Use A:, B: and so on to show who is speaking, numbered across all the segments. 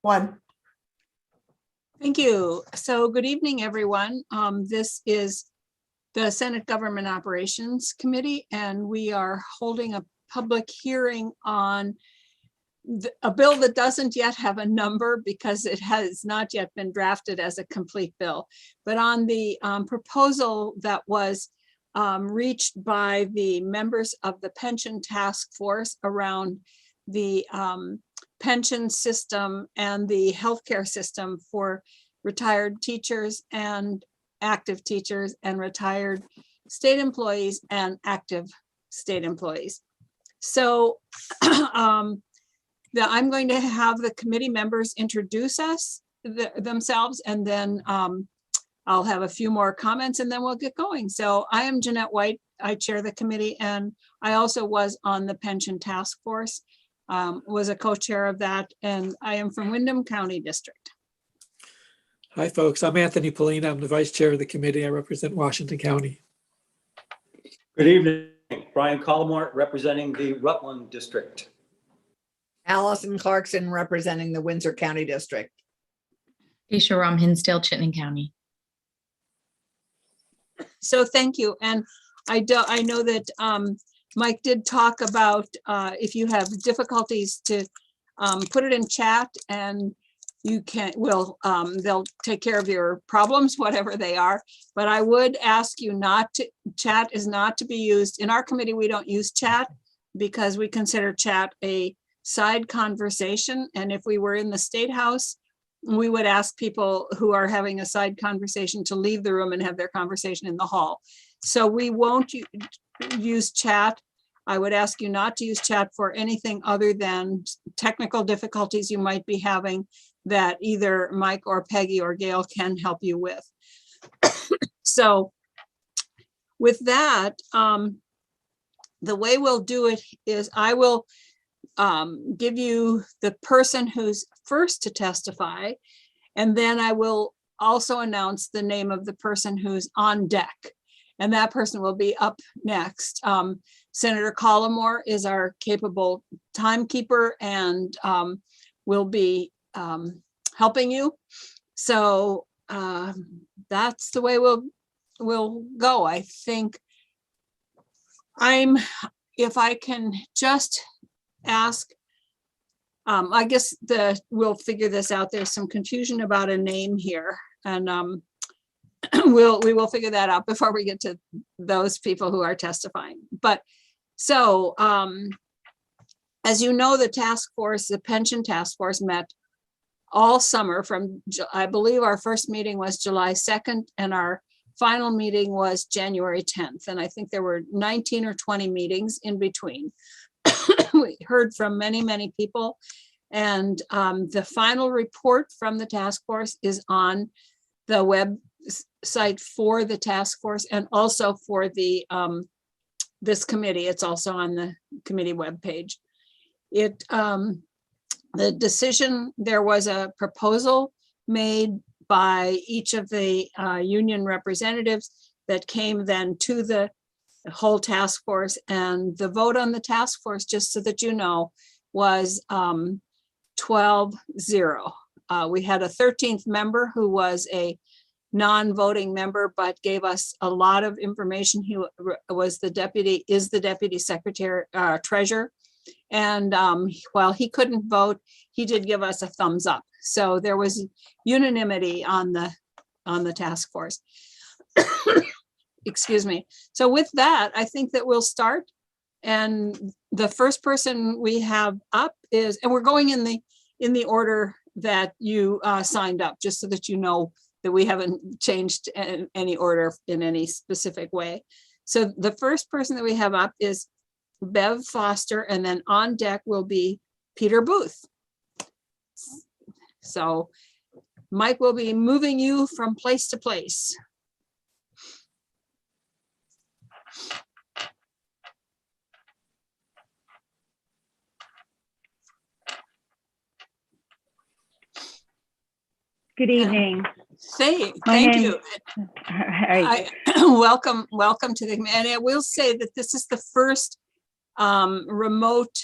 A: One.
B: Thank you. So good evening, everyone. This is the Senate Government Operations Committee, and we are holding a public hearing on a bill that doesn't yet have a number because it has not yet been drafted as a complete bill, but on the proposal that was reached by the members of the pension task force around the pension system and the healthcare system for retired teachers and active teachers and retired state employees and active state employees. So I'm going to have the committee members introduce themselves, and then I'll have a few more comments and then we'll get going. So I am Jeanette White. I chair the committee, and I also was on the pension task force, was a co-chair of that, and I am from Windham County District.
C: Hi, folks. I'm Anthony Polina. I'm the vice chair of the committee. I represent Washington County.
D: Good evening. Brian Collimore, representing the Rutland District.
A: Allison Clarkson, representing the Windsor County District.
E: Keisha Ram Hinsdale, Chittenden County.
B: So thank you. And I know that Mike did talk about if you have difficulties to put it in chat, and you can, they'll take care of your problems, whatever they are. But I would ask you not to, chat is not to be used. In our committee, we don't use chat because we consider chat a side conversation. And if we were in the State House, we would ask people who are having a side conversation to leave the room and have their conversation in the hall. So we won't use chat. I would ask you not to use chat for anything other than technical difficulties you might be having that either Mike or Peggy or Gail can help you with. So with that, the way we'll do it is I will give you the person who's first to testify, and then I will also announce the name of the person who's on deck, and that person will be up next. Senator Collimore is our capable timekeeper and will be helping you. So that's the way we'll go. I think if I can just ask, I guess we'll figure this out. There's some confusion about a name here, and we will figure that out before we get to those people who are testifying. But so as you know, the pension task force met all summer from, I believe our first meeting was July 2nd and our final meeting was January 10th. And I think there were 19 or 20 meetings in between. We heard from many, many people, and the final report from the task force is on the website for the task force and also for the this committee. It's also on the committee webpage. The decision, there was a proposal made by each of the union representatives that came then to the whole task force, and the vote on the task force, just so that you know, was 12-0. We had a 13th member who was a non-voting member, but gave us a lot of information. He was the deputy secretary, treasurer. And while he couldn't vote, he did give us a thumbs up. So there was unanimity on the task force. Excuse me. So with that, I think that we'll start. And the first person we have up is, and we're going in the order that you signed up, just so that you know that we haven't changed any order in any specific way. So the first person that we have up is Bev Foster, and then on deck will be Peter Booth. So Mike will be moving you from place to place.
F: Good evening.
B: Thank you.
F: Hi.
B: Welcome to the, and I will say that this is the first remote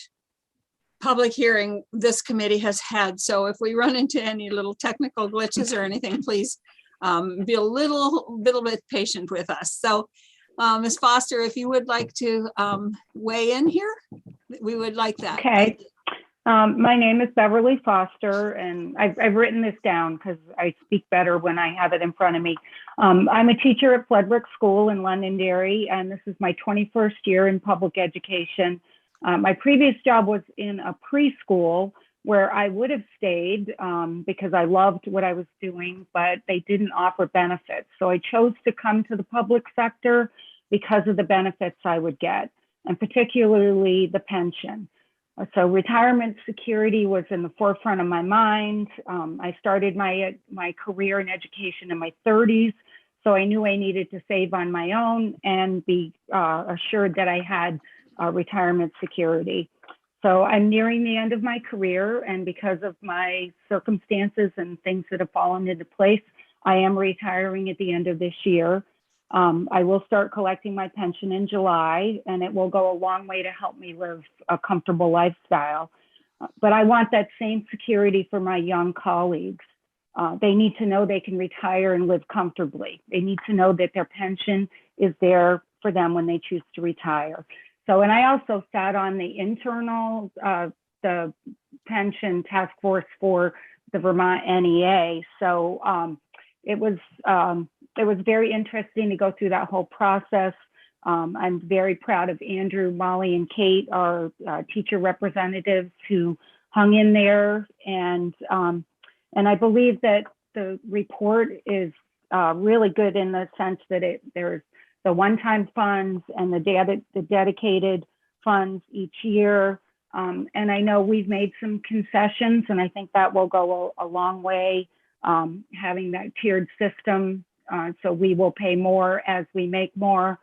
B: public hearing this committee has had. So if we run into any little technical glitches or anything, please be a little bit patient with us. So Ms. Foster, if you would like to weigh in here, we would like that.
F: Okay. My name is Beverly Foster, and I've written this down because I speak better when I have it in front of me. I'm a teacher at Fledwick School in Londonderry, and this is my 21st year in public education. My previous job was in a preschool where I would have stayed because I loved what I was doing, but they didn't offer benefits. So I chose to come to the public sector because of the benefits I would get, and particularly the pension. So retirement security was in the forefront of my mind. I started my career in education in my 30s, so I knew I needed to save on my own and be assured that I had retirement security. So I'm nearing the end of my career, and because of my circumstances and things that have fallen into place, I am retiring at the end of this year. I will start collecting my pension in July, and it will go a long way to help me live a comfortable lifestyle. But I want that same security for my young colleagues. They need to know they can retire and live comfortably. They need to know that their pension is there for them when they choose to retire. So, and I also sat on the internal, the pension task force for the Vermont NEA. So it was very interesting to go through that whole process. I'm very proud of Andrew, Molly, and Kate, our teacher representatives who hung in there. And I believe that the report is really good in the sense that there's the one-time funds and the dedicated funds each year. And I know we've made some concessions, and I think that will go a long way, having that tiered system. So we will pay more as we make more.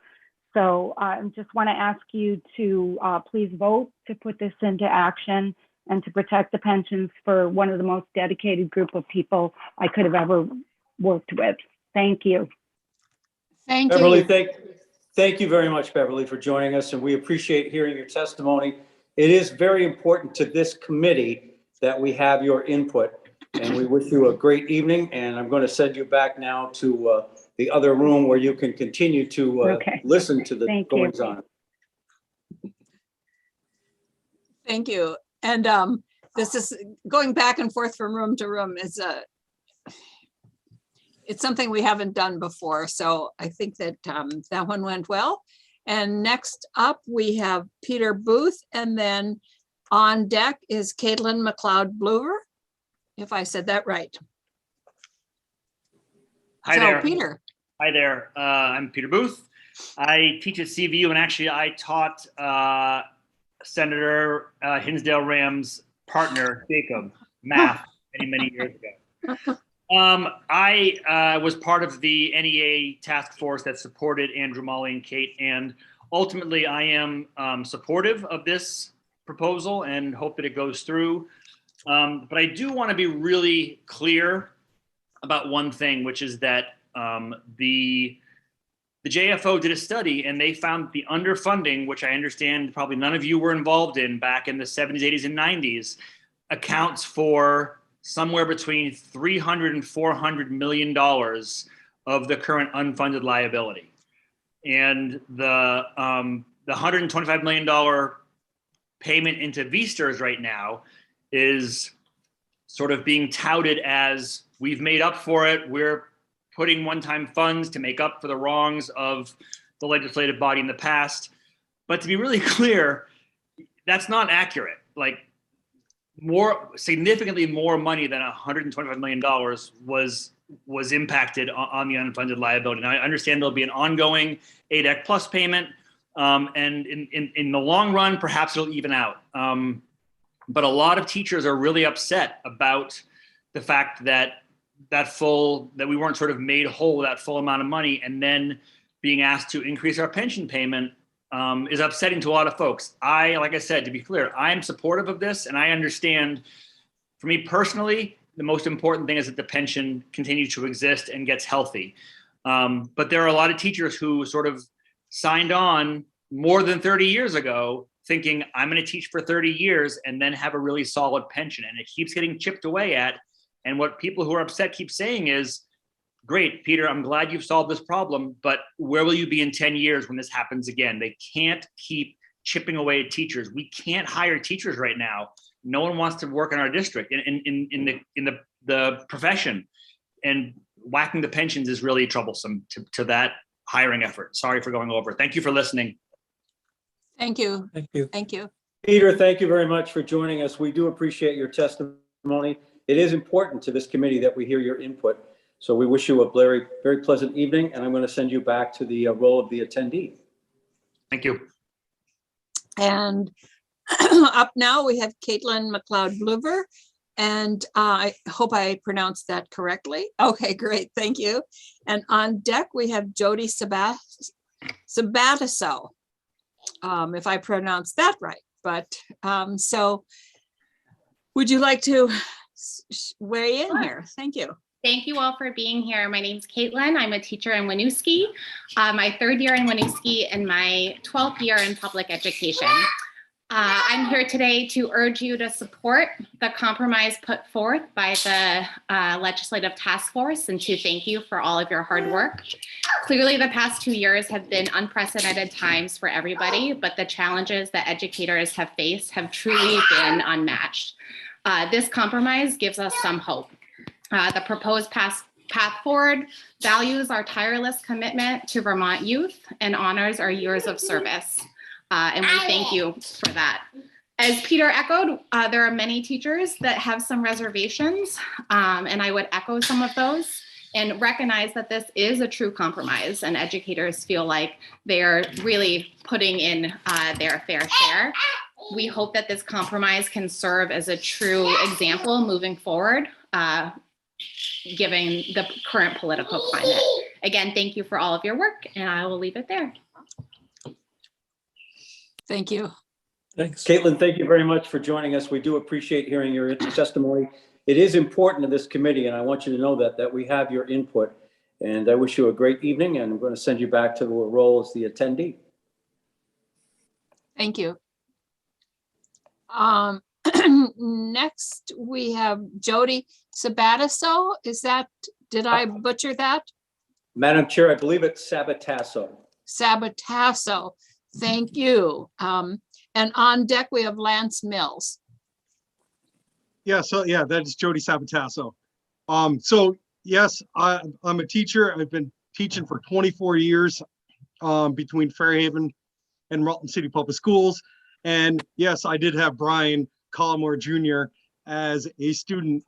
F: So I just want to ask you to please vote to put this into action and to protect the pensions for one of the most dedicated group of people I could have ever worked with. Thank you.
B: Thank
D: Beverly,
B: you.
D: thank you very much, Beverly, for joining us, and we appreciate hearing your testimony. It is very important to this committee that we have your input, and we wish you a great evening, and I'm going to send you back now to the other room where you can continue to listen to the goings on.
B: Thank you. And this is going back and forth from room to room is it's something we haven't done before. So I think that that one went well. And next up we have Peter Booth, and then on deck is Caitlin MacLeod Bloover, if I said that right.
G: Hi
B: so,
G: there.
B: Peter.
G: Hi there. I'm Peter Booth. I teach at CVU, and actually I taught Senator Hinsdale-Ram's partner, Jacob, math many years ago. I was part of the NEA task force that supported Andrew, Molly, and Kate, and ultimately I am supportive of this proposal and hope that it goes through. But I do want to be really clear about one thing, which is that the JFO did a study and they found the underfunding, which I understand probably none of you were involved in back in the 70s, 80s, and 90s, accounts for somewhere between $300 and $400 million of the current unfunded liability. And the $125 million payment into V-STRS right now is sort of being touted as we've made up for it. We're putting one-time funds to make up for the wrongs of the legislative body in the past. But to be really clear, that's not accurate. Like significantly more money than $125 million was impacted on the unfunded liability. Now I understand there'll be an ongoing ADEC plus payment. And in the long run, perhaps it'll even out. But a lot of teachers are really upset about the fact that we weren't sort of made whole with that full amount of money, and then being asked to increase our pension payment is upsetting to a lot of folks. Like I said, to be clear, I'm supportive of this, and I understand, for me personally, the most important thing is that the pension continues to exist and gets healthy. But there are a lot of teachers who sort of signed on more than 30 years ago thinking I'm going to teach for 30 years and then have a really solid pension. And it keeps getting chipped away at. And what people who are upset keep saying is, great, Peter, I'm glad you've solved this problem, but where will you be in 10 years when this happens again? They can't keep chipping away at teachers. We can't hire teachers right now. No one wants to work in our district in the profession, and whacking the pensions is really troublesome to that hiring effort. Sorry for going over. Thank you for listening.
B: Thank you.
C: Thank you.
B: Thank you.
D: Peter, thank you very much for joining us. We do appreciate your testimony. It is important to this committee that we hear your input. So we wish you a very, very pleasant evening, and I'm going to send you back to the role of the attendee.
G: Thank you.
B: And up now we have Caitlin MacLeod Bloover. And I hope I pronounced that correctly. Okay, great. Thank you. And on deck, we have Jody Sabato, if I pronounced that right. But so would you like to weigh in here? Thank you.
H: Thank you all for being here. My name's Caitlin. I'm a teacher in Winooski, my 3rd year in Winooski and my 12th year in public education. I'm here today to urge you to support the compromise put forth by the legislative task force and to thank you for all of your hard work. Clearly, the past 2 years have been unprecedented times for everybody, but the challenges that educators have faced have truly been unmatched. This compromise gives us some hope. The proposed path forward values our tireless commitment to Vermont youth and honors our years of service. And we thank you for that. As Peter echoed, there are many teachers that have some reservations, and I would echo some of those and recognize that this is a true compromise and educators feel like they are really putting in their fair share. We hope that this compromise can serve as a true example moving forward, given the current political climate. Again, thank you for all of your work, and I will leave it there.
B: Thank you.
C: Thanks.
D: Caitlin, thank you very much for joining us. We do appreciate hearing your testimony. It is important to this committee, and I want you to know that we have your input. And I wish you a great evening, and I'm going to send you back to the role as the attendee.
B: Thank you. Next, we have Jody Sabato. Is that, did I butcher that?
D: Madam Chair, I believe it's Sabatasso.
B: Sabatasso. Thank you. And on deck, we have Lance Mills.
I: Yeah, so yeah, that is Jody Sabato. So yes, I'm a teacher. I've been teaching for 24 years between Fairhaven and Rutland City Public Schools. And yes, I did have Brian Collmore Jr. as a student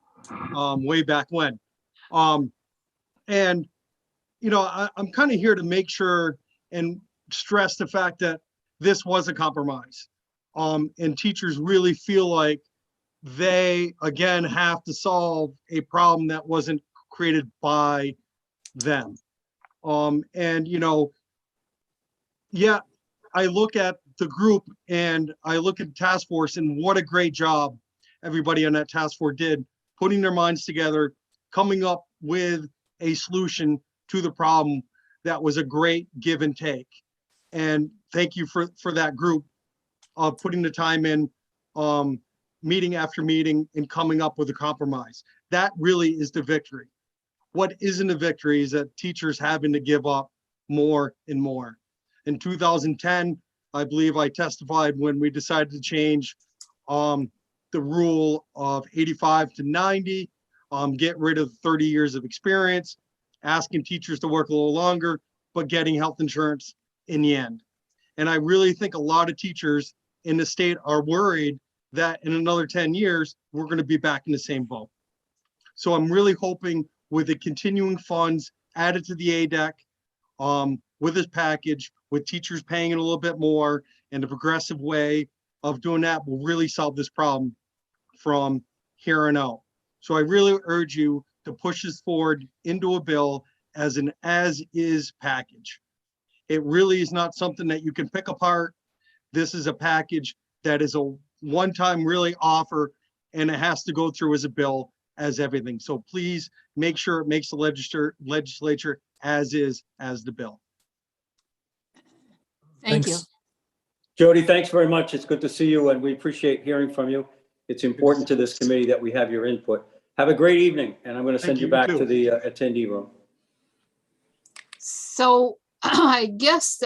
I: way back when. And, you know, I'm kind of here to make sure and stress the fact that this was a compromise. And teachers really feel like they, again, have to solve a problem that wasn't created by them. And, you know, yeah, I look at the group and I look at the task force and what a great job everybody on that task force did, putting their minds together, coming up with a solution to the problem that was a great give and take. And thank you for that group of putting the time in, meeting after meeting and coming up with a compromise. That really is the victory. What isn't a victory is that teachers having to give up more and more. In 2010, I believe I testified when we decided to change the rule of 85 to 90, get rid of 30 years of experience, asking teachers to work a little longer, but getting health insurance in the end. And I really think a lot of teachers in the state are worried that in another 10 years, we're going to be back in the same boat. So I'm really hoping with the continuing funds added to the ADEC, with this package, with teachers paying it a little bit more and a progressive way of doing that will really solve this problem from here on out. So I really urge you to push this forward into a bill as an as-is package. It really is not something that you can pick apart. This is a package that is a one-time really offer, and it has to go through as a bill as everything. So please make sure it makes the legislature as is as the bill.
B: Thank you.
D: Jody, thanks very much. It's good to see you, and we appreciate hearing from you. It's important to this committee that we have your input. Have a great evening, and I'm going to send
I: Thank
D: you
I: you,
D: back
I: too.
D: to the attendee room.
B: So I guess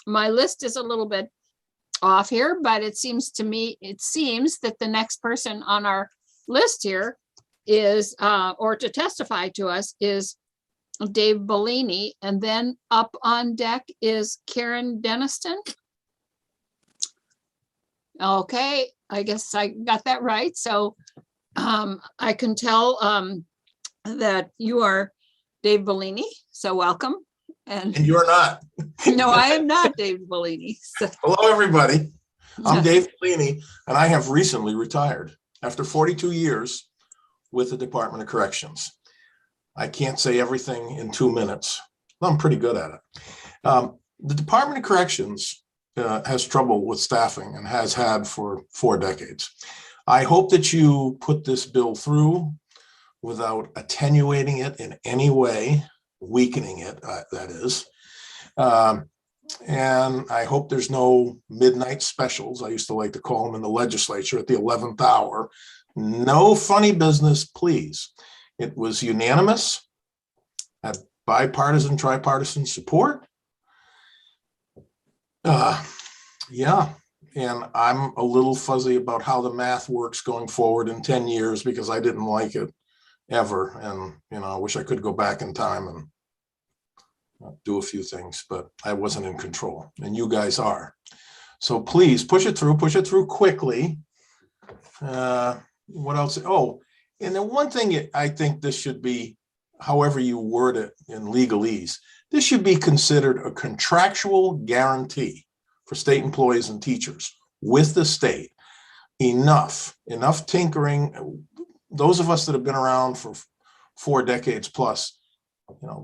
B: my list is a little bit off here, but it seems that the next person on our list here is, or to testify to us, is Dave Bellini, and then up on deck is Karen Deniston. Okay, I guess I got that right. So I can tell that you are Dave Bellini, so welcome.
J: And you're not.
B: No, I am not Dave Bellini. So,
J: Hello, everybody. I'm Dave Leaney, and I have recently retired after 42 years with the Department of Corrections. I can't say everything in 2 minutes. I'm pretty good at it. The Department of Corrections has trouble with staffing and has had for 4 decades. I hope that you put this bill through without attenuating it in any way, weakening it, that is. And I hope there's no midnight specials. I used to like to call them in the legislature at the 11th hour. No funny business, please. It was unanimous, had bipartisan, tripartisan support. Yeah, and I'm a little fuzzy about how the math works going forward in 10 years because I didn't like it ever. And, I wish I could go back in time and do a few things, but I wasn't in control, and you guys are. So please push it through quickly. What else? Oh, and then one thing I think this should be, however you word it in legalese, this should be considered a contractual guarantee for state employees and teachers with the state. Enough tinkering. Those of us that have been around for 4 decades plus,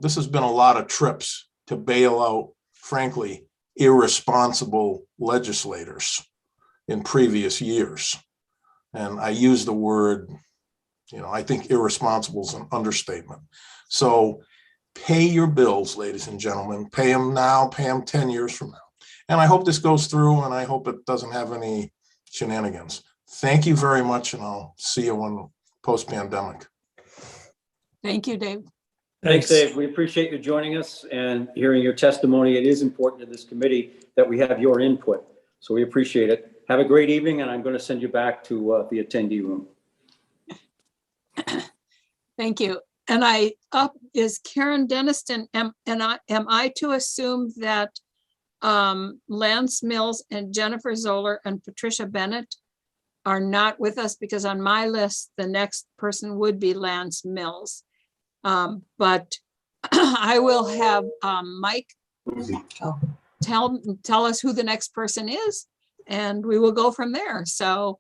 J: this has been a lot of trips to bail out, frankly, irresponsible legislators in previous years. And I use the word, I think irresponsible is an understatement. So pay your bills, ladies and gentlemen. Pay them now, pay them 10 years from now. And I hope this goes through, and I hope it doesn't have any shenanigans. Thank you very much, and I'll see you when post-pandemic.
B: thank you, Dave.
D: Thanks, Dave. We appreciate you joining us and hearing your testimony. It is important to this committee that we have your input, so we appreciate it. Have a great evening, and I'm going to send you back to the attendee room.
B: Thank you. And up is Karen Deniston. Am I to assume that Lance Mills and Jennifer Zoller and Patricia Bennett are not with us? Because on my list, the next person would be Lance Mills. But I will have Mike tell us who the next person is, and we will go from there. So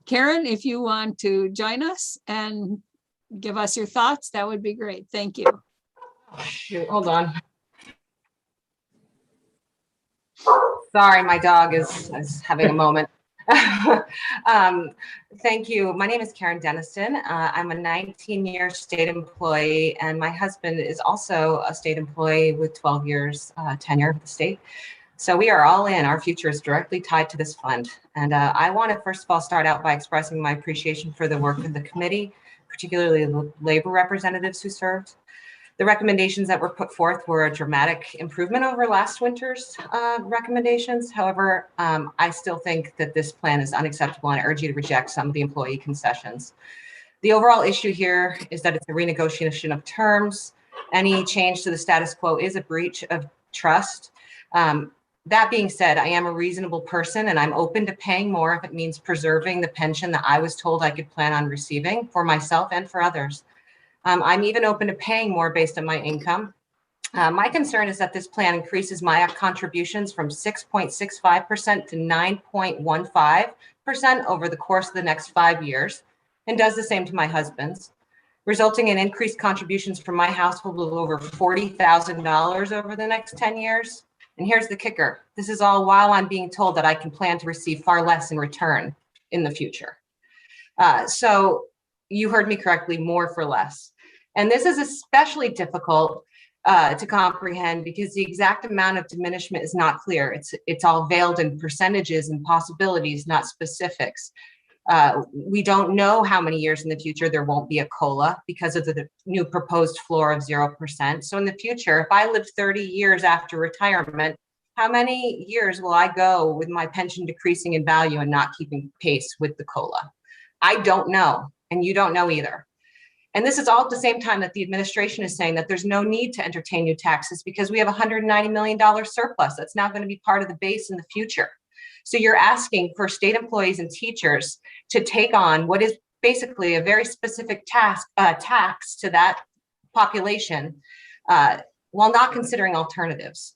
B: Karen, if you want to join us and give us your thoughts, that would be great. Thank you.
K: Shoot, hold on. Sorry, my dog is having a moment. Thank you. My name is Karen Deniston. I'm a 19-year state employee, and my husband is also a state employee with 12 years tenure with the state. So we are all in. Our future is directly tied to this fund. And I want to first of all start out by expressing my appreciation for the work of the committee, particularly the labor representatives who served. The recommendations that were put forth were a dramatic improvement over last winter's recommendations. However, I still think that this plan is unacceptable, and I urge you to reject some of the employee concessions. The overall issue here is that it's a renegotiation of terms. Any change to the status quo is a breach of trust. That being said, I am a reasonable person, and I'm open to paying more if it means preserving the pension that I was told I could plan on receiving for myself and for others. I'm even open to paying more based on my income. My concern is that this plan increases my contributions from 6.65% to 9.15% over the course of the next 5 years, and does the same to my husband's, resulting in increased contributions from my household of over $40,000 over the next 10 years. And here's the kicker. This is all while I'm being told that I can plan to receive far less in return in the future. So you heard me correctly, more for less. And this is especially difficult to comprehend because the exact amount of diminishment is not clear. It's all veiled in percentages and possibilities, not specifics. We don't know how many years in the future there won't be a COLA because of the new proposed floor of 0%. So in the future, if I live 30 years after retirement, how many years will I go with my pension decreasing in value and not keeping pace with the COLA? I don't know, and you don't know either. And this is all at the same time that the administration is saying that there's no need to entertain new taxes because we have a $190 million surplus that's now going to be part of the base in the future. So you're asking for state employees and teachers to take on what is basically a very specific tax to that population while not considering alternatives.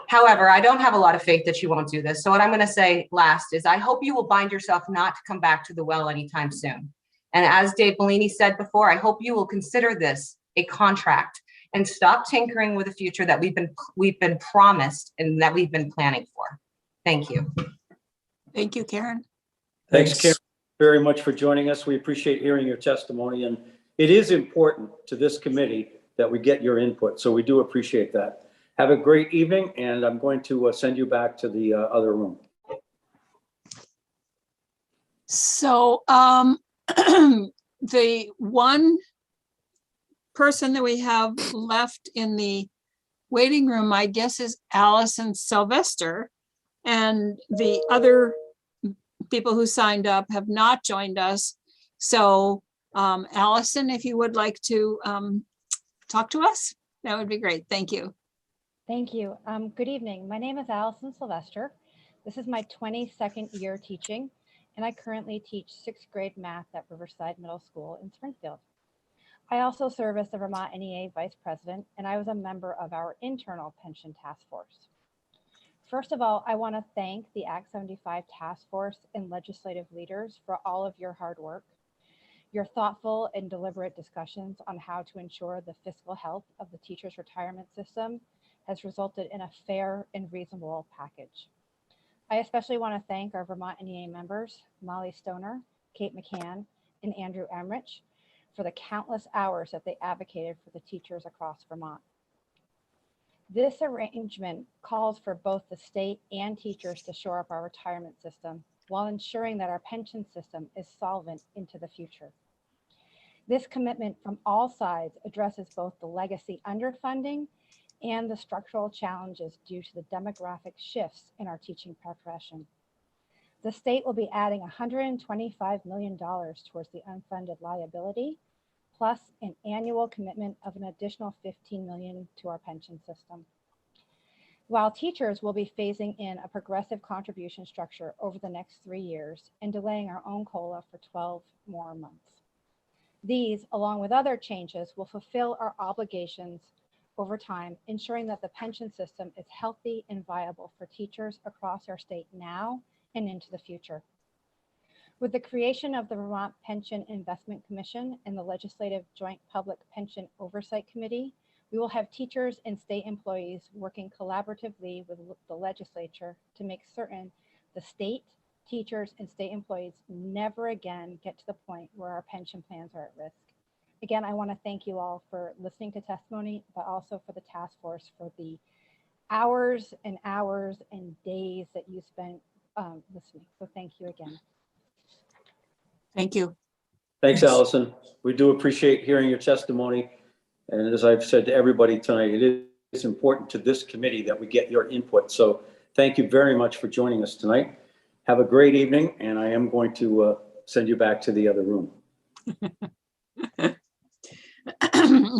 K: However, I don't have a lot of faith that you won't do this. So what I'm going to say last is I hope you will bind yourself not to come back to the well anytime soon. And as Dave Leaney said before, I hope you will consider this a contract and stop tinkering with the future that we've been promised and that we've been planning for. Thank you.
B: Thank you, Karen.
D: Thanks, Karen, very much for joining us. We appreciate hearing your testimony, and it is important to this committee that we get your input. So we do appreciate that. Have a great evening, and I'm going to send you back to the other room.
B: So the one person that we have left in the waiting room, I guess, is Allison Sylvester. And the other people who signed up have not joined us. So Allison, if you would like to talk to us, that would be great. Thank you.
L: Thank you. Good evening. My name is Allison Sylvester. This is my 22nd year teaching, and I currently teach 6th grade math at Riverside Middle School in Springfield. I also serve as the Vermont NEA Vice President, and I was a member of our internal pension task force. First of all, I want to thank the Act 75 task force and legislative leaders for all of your hard work. Your thoughtful and deliberate discussions on how to ensure the fiscal health of the teachers' retirement system has resulted in a fair and reasonable package. I especially want to thank our Vermont NEA members, Molly Stoner, Kate McCann, and Andrew Emrich, for the countless hours that they advocated for the teachers across Vermont. This arrangement calls for both the state and teachers to shore up our retirement system while ensuring that our pension system is solvent into the future. This commitment from all sides addresses both the legacy underfunding and the structural challenges due to the demographic shifts in our teaching profession. The state will be adding $125 million towards the unfunded liability, plus an annual commitment of an additional $15 million to our pension system. While teachers will be phasing in a progressive contribution structure over the next 3 years and delaying our own COLA for 12 more months. These, along with other changes, will fulfill our obligations over time, ensuring that the pension system is healthy and viable for teachers across our state now and into the future. With the creation of the Vermont Pension Investment Commission and the Legislative Joint Public Pension Oversight Committee, we will have teachers and state employees working collaboratively with the legislature to make certain the state, teachers, and state employees never again get to the point where our pension plans are at risk. Again, I want to thank you all for listening to testimony, but also for the task force for the hours and hours and days that you spent listening. So thank you again.
B: Thank you.
D: Thanks, Allison. We do appreciate hearing your testimony. And as I've said to everybody tonight, it is important to this committee that we get your input. So thank you very much for joining us tonight. Have a great evening, and I am going to send you back to the other room.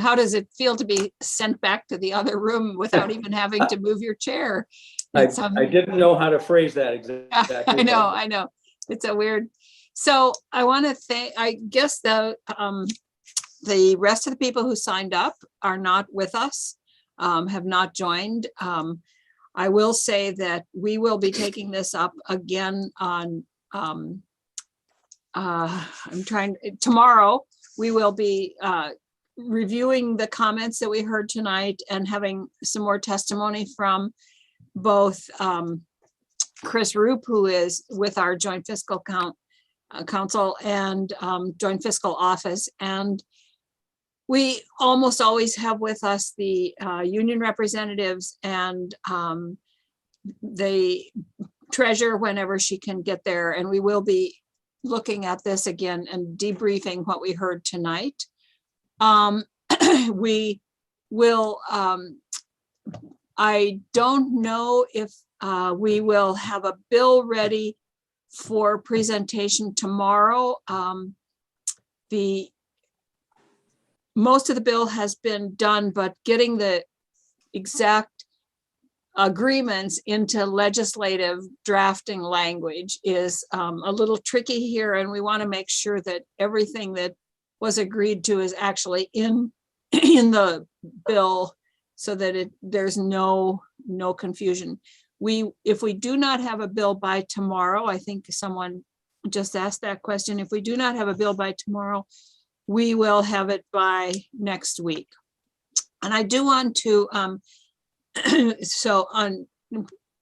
B: How does it feel to be sent back to the other room without even having to move your chair?
D: I didn't know how to phrase that exactly.
B: I know. It's a weird. So I want to thank, I guess the rest of the people who signed up are not with us, have not joined. I will say that we will be taking this up again on, tomorrow. We will be reviewing the comments that we heard tonight and having some more testimony from both Chris Roop, who is with our Joint Fiscal Council and Joint Fiscal Office, and we almost always have with us the union representatives and the treasurer whenever she can get there. And we will be looking at this again and debriefing what we heard tonight. We will, I don't know if we will have a bill ready for presentation tomorrow. Most of the bill has been done, but getting the exact agreements into legislative drafting language is a little tricky here, and we want to make sure that everything that was agreed to is actually in the bill, so that there's no confusion. If we do not have a bill by tomorrow, I think someone just asked that question. If we do not have a bill by tomorrow, we will have it by next week. And I do want to,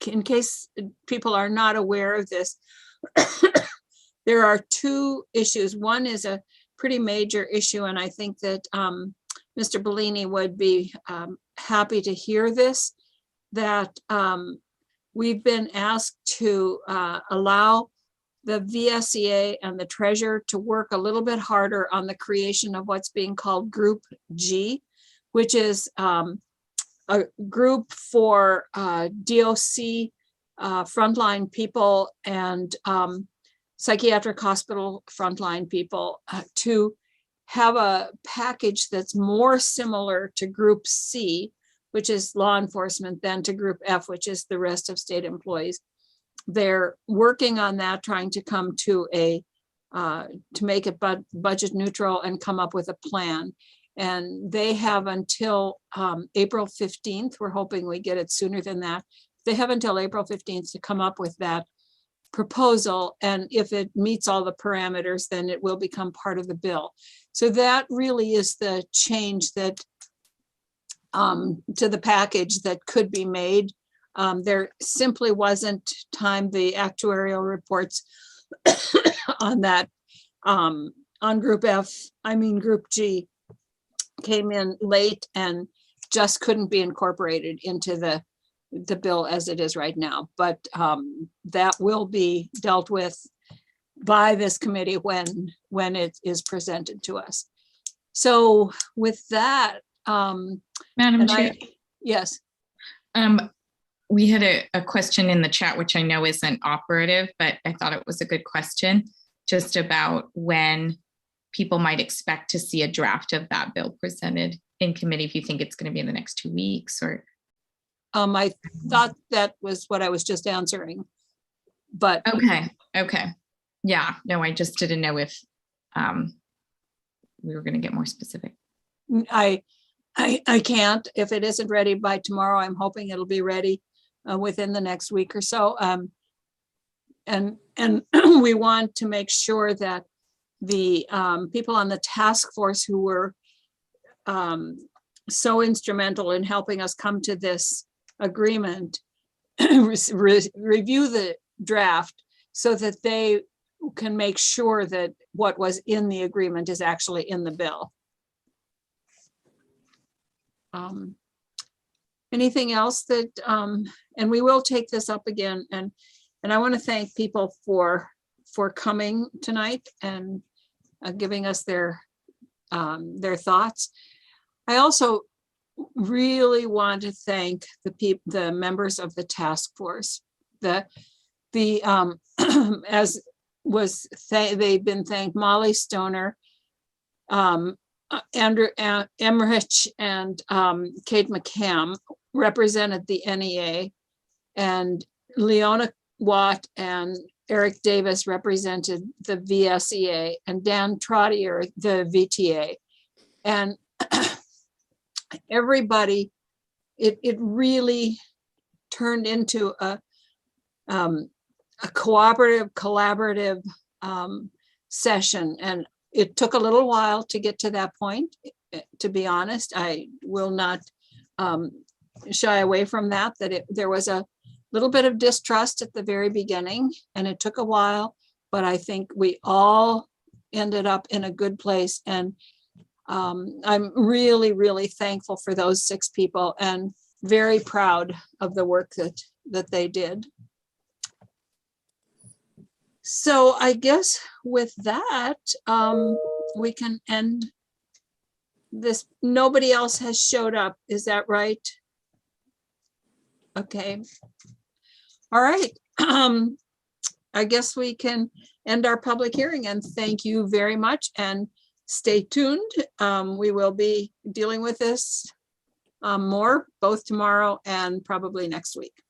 B: in case people are not aware of this, there are two issues. One is a pretty major issue, and I think that Mr. Bellini would be happy to hear this, that we've been asked to allow the VSEA and the treasurer to work a little bit harder on the creation of what's being called Group G, which is a group for DOC frontline people and psychiatric hospital frontline people to have a package that's more similar to Group C, which is law enforcement, than to Group F, which is the rest of state employees. They're working on that, trying to come to to make it budget neutral and come up with a plan. And they have until April 15th. We're hoping we get it sooner than that. They have until April 15th to come up with that proposal. And if it meets all the parameters, then it will become part of the bill. So that really is the change that to the package that could be made. There simply wasn't time. The actuarial reports on that, on Group G came in late and just couldn't be incorporated into the bill as it is right now. But that will be dealt with by this committee when it is presented to us. So with that,
E: Madam Chair.
B: Yes.
E: We had a question in the chat, which I know isn't operative, but I thought it was a good question, just about when people might expect to see a draft of that bill presented in committee, if you think it's going to be in the next 2 weeks or.
B: I thought that was what I was just answering, but.
E: Okay. Yeah, no, I just didn't know if we were going to get more specific.
B: I can't. If it isn't ready by tomorrow, I'm hoping it'll be ready within the next week or so. And we want to make sure that the people on the task force who were so instrumental in helping us come to this agreement review the draft so that they can make sure that what was in the agreement is actually in the bill. Anything else that, and we will take this up again, and I want to thank people for coming tonight and giving us their thoughts. I also really want to thank the members of the task force. As was they've been thanked, Molly Stoner, Andrew Emmerich, and Kate McCam represented the NEA, and Leona Watt and Eric Davis represented the VSEA, and Dan Trottier the VTA. And everybody, it really turned into a collaborative session, and it took a little while to get to that point. To be honest, I will not shy away from that there was a little bit of distrust at the very beginning, and it took a while, but I think we all ended up in a good place. And I'm really, really thankful for those 6 people and very proud of the work that they did. So I guess with that, we can end this. Nobody else has showed up. Is that right? Okay. All right. I guess we can end our public hearing, and thank you very much, and stay tuned. We will be dealing with this more both tomorrow and probably next week.